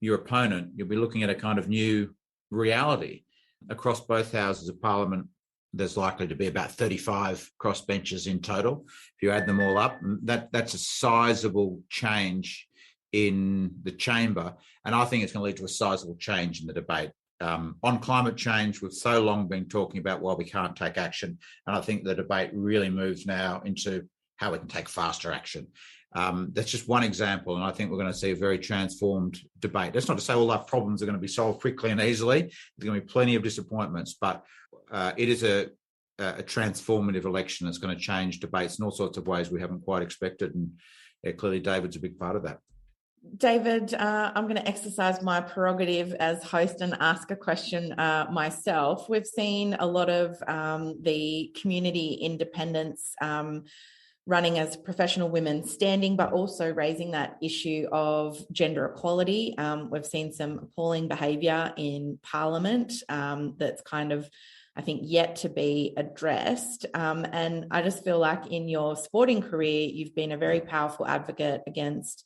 [SPEAKER 9] your opponent. You'll be looking at a kind of new reality. Across both houses of parliament, there's likely to be about 35 crossbenchers in total. If you add them all up, that's a sizable change in the chamber. And I think it's going to lead to a sizable change in the debate. On climate change, we've so long been talking about why we can't take action. And I think the debate really moves now into how we can take faster action. That's just one example. And I think we're going to see a very transformed debate. That's not to say all our problems are going to be solved quickly and easily. There's going to be plenty of disappointments, but it is a transformative election that's going to change debates in all sorts of ways we haven't quite expected. And clearly David's a big part of that.
[SPEAKER 8] David, I'm going to exercise my prerogative as host and ask a question myself. We've seen a lot of the community independents running as professional women standing, but also raising that issue of gender equality. We've seen some appalling behaviour in Parliament that's kind of, I think, yet to be addressed. And I just feel like in your sporting career, you've been a very powerful advocate against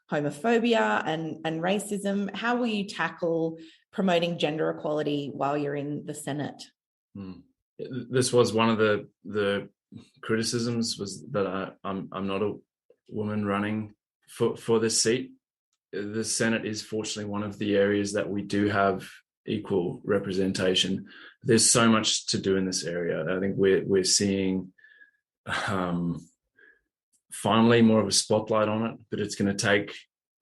[SPEAKER 8] homophobia and racism. How will you tackle promoting gender equality while you're in the Senate?
[SPEAKER 10] This was one of the criticisms, was that I'm not a woman running for this seat. The Senate is fortunately one of the areas that we do have equal representation. There's so much to do in this area. I think we're seeing finally more of a spotlight on it, but it's going to take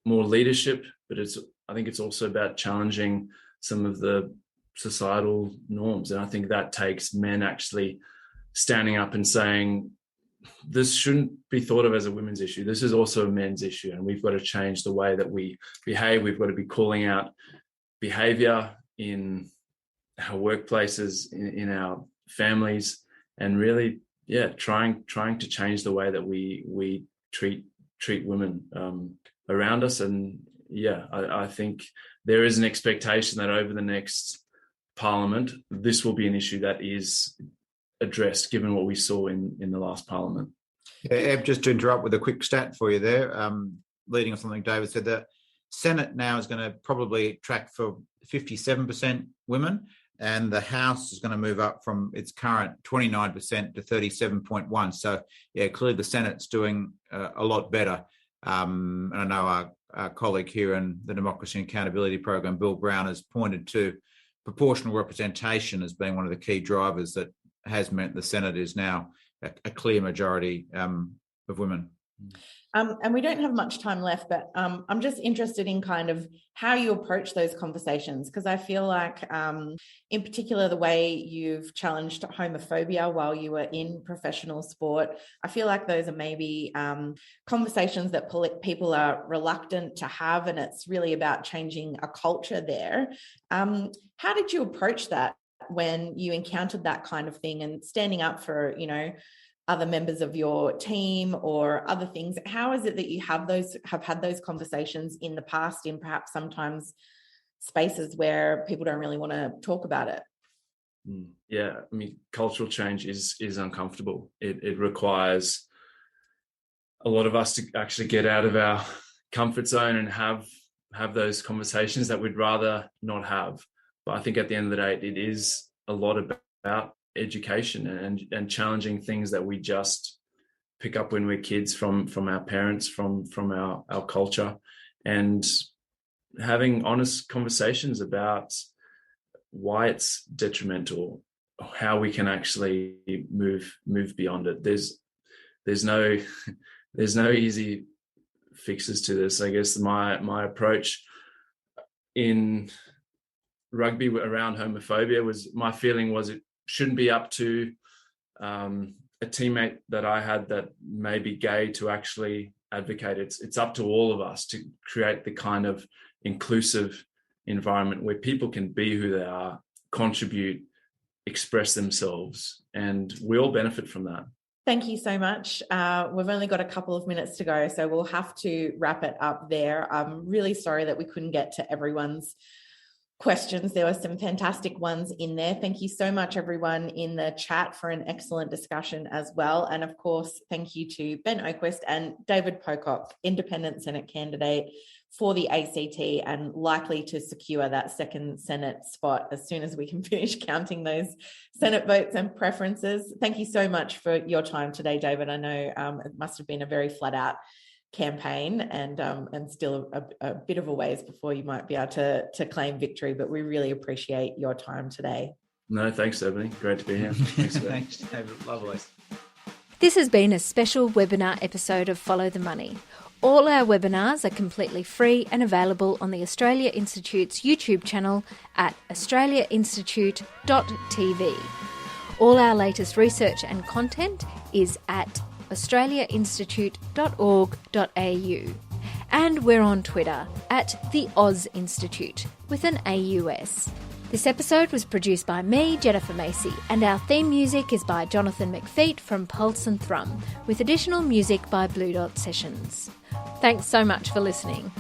[SPEAKER 10] more leadership. But I think it's also about challenging some of the societal norms. And I think that takes men actually standing up and saying, this shouldn't be thought of as a women's issue. This is also a men's issue. And we've got to change the way that we behave. We've got to be calling out behavior in our workplaces, in our families, and really, trying to change the way that we treat women around us. And I think there is an expectation that over the next Parliament, this will be an issue that is addressed, given what we saw in the last Parliament.
[SPEAKER 9] Eb, just to interrupt with a quick stat for you there, leading on something David said, the Senate now is going to probably track for 57% women, and the House is going to move up from its current 29% to 37.1%. So, clearly the Senate's doing a lot better. And I know our colleague here in the Democracy and Accountability Program, Bill Brown, has pointed to proportional representation as being one of the key drivers that has meant the Senate is now a clear majority of women.
[SPEAKER 8] And we don't have much time left, but I'm just interested in kind of how you approach those conversations, because I feel like in particular, the way you've challenged homophobia while you were in professional sport, I feel like those are maybe conversations that people are reluctant to have, and it's really about changing a culture there. How did you approach that when you encountered that kind of thing and standing up for, other members of your team or other things. How is it that you have had those conversations in the past, in perhaps sometimes spaces where people don't really want to talk about it?
[SPEAKER 10] Yeah, I mean, cultural change is uncomfortable. It requires a lot of us to actually get out of our comfort zone and have those conversations that we'd rather not have. But I think at the end of the day, it is a lot about education and challenging things that we just pick up when we're kids from our parents, from our culture, and having honest conversations about why it's detrimental, how we can actually move beyond it. There's no easy fixes to this. I guess my approach in rugby around homophobia was, my feeling was it shouldn't be up to a teammate that I had that may be gay to actually advocate. It's up to all of us to create the kind of inclusive environment where people can be who they are, contribute, express themselves, and we all benefit from that.
[SPEAKER 8] Thank you so much. We've only got a couple of minutes to go, so we'll have to wrap it up there. I'm really sorry that we couldn't get to everyone's questions. There were some fantastic ones in there. Thank you so much, everyone in the chat, for an excellent discussion as well. And of course, thank you to Ben Oakwest and David Pocock, Independent Senate candidate for the ACT and likely to secure that second Senate spot as soon as we can finish counting those Senate votes and preferences. Thank you so much for your time today, David. I know it must have been a very flat out campaign and still a bit of a ways before you might be able to claim victory, but we really appreciate your time today.
[SPEAKER 10] No, thanks, Ebony. Great to be here.
[SPEAKER 9] Thanks, David. Lovely.
[SPEAKER 7] This has been a special webinar episode of Follow the Money. All our webinars are completely free and available on the Australia Institute's YouTube channel at australiainstitute.tv. All our latest research and content is at australiainstitute.org.au. And we're on Twitter at the Oz Institute with an AUS. This episode was produced by me, Jennifer Macy, and our theme music is by Jonathan McFeet from Pulse and Thrum, with additional music by Blue Dot Sessions. Thanks so much for listening.